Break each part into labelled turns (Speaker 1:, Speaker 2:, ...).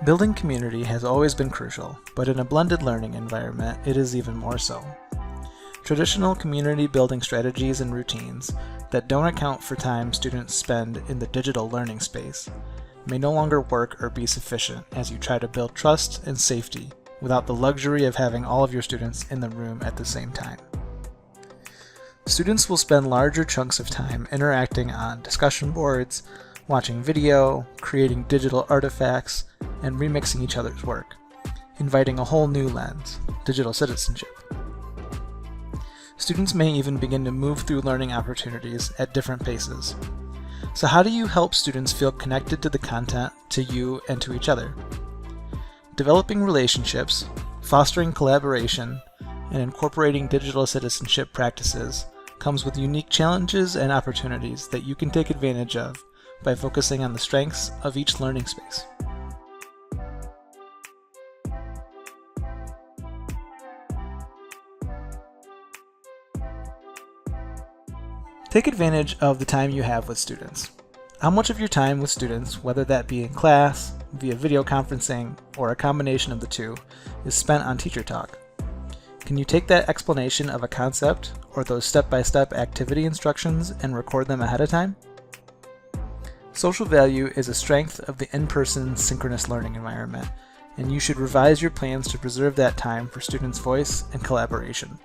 Speaker 1: Building community has always been crucial, but in a blended learning environment, it is even more so. Traditional community building strategies and routines that don't account for time students spend in the digital learning space may no longer work or be sufficient as you try to build trust and safety without the luxury of having all of your students in the room at the same time. Students will spend larger chunks of time interacting on discussion boards, watching video, creating digital artifacts, and remixing each other's work, inviting a whole new lens, digital citizenship. Students may even begin to move through learning opportunities at different paces. So how do you help students feel connected to the content, to you, and to each other? Developing relationships, fostering collaboration, and incorporating digital citizenship practices comes with unique challenges and opportunities that you can take advantage of by focusing on the strengths of each learning space. Take advantage of the time you have with students. How much of your time with students, whether that be in class, via video conferencing, or a combination of the two, is spent on teacher talk? Can you take that explanation of a concept or those step-by-step activity instructions and record them ahead of time? Social value is a strength of the in-person synchronous learning environment, and you should revise your plans to preserve that time for students' voice and collaboration.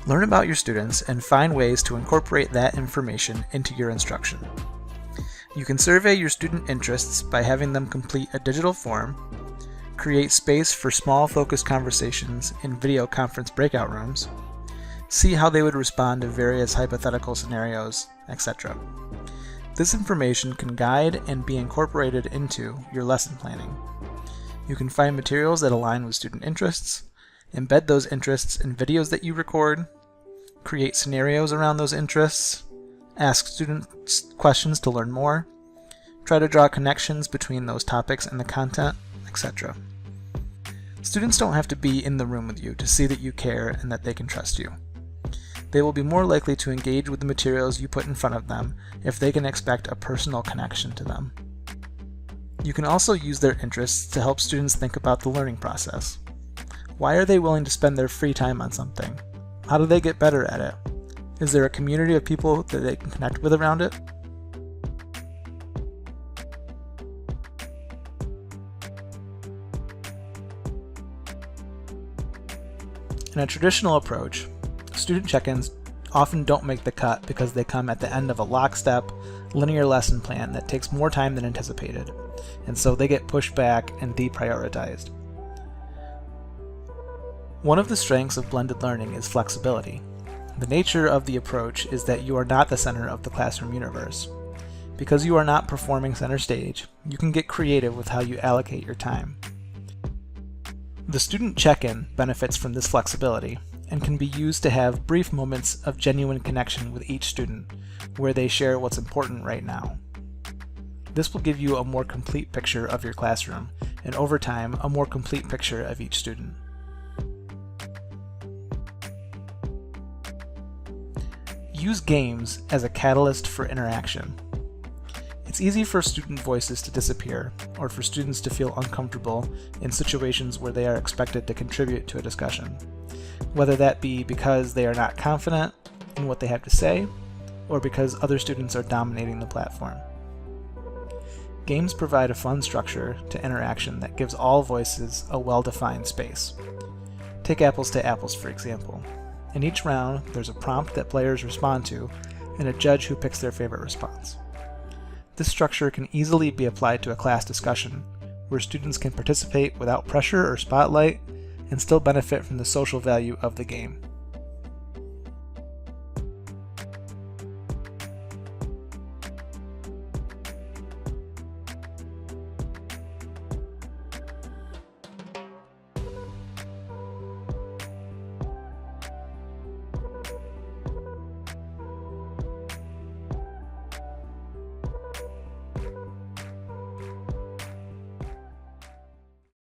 Speaker 1: Learn about your students and find ways to incorporate that information into your instruction. You can survey your student interests by having them complete a digital form, create space for small focused conversations in video conference breakout rooms, see how they would respond to various hypothetical scenarios, etc. This information can guide and be incorporated into your lesson planning. You can find materials that align with student interests, embed those interests in videos that you record, create scenarios around those interests, ask students questions to learn more, try to draw connections between those topics and the content, etc. Students don't have to be in the room with you to see that you care and that they can trust you. They will be more likely to engage with the materials you put in front of them if they can expect a personal connection to them. You can also use their interests to help students think about the learning process. Why are they willing to spend their free time on something? How do they get better at it? Is there a community of people that they can connect with around it? In a traditional approach, student check-ins often don't make the cut because they come at the end of a lockstep, linear lesson plan that takes more time than anticipated, and so they get pushed back and deprioritized. One of the strengths of blended learning is flexibility. The nature of the approach is that you are not the center of the classroom universe. Because you are not performing center stage, you can get creative with how you allocate your time. The student check-in benefits from this flexibility and can be used to have brief moments of genuine connection with each student, where they share what's important right now. This will give you a more complete picture of your classroom, and over time, a more complete picture of each student. Use games as a catalyst for interaction. It's easy for student voices to disappear, or for students to feel uncomfortable in situations where they are expected to contribute to a discussion, whether that be because they are not confident in what they have to say, or because other students are dominating the platform. Games provide a fun structure to interaction that gives all voices a well-defined space. Take Apples to Apples, for example. In each round, there's a prompt that players respond to, and a judge who picks their favorite response. This structure can easily be applied to a class discussion, where students can participate without pressure or spotlight, and still benefit from the social value of the game.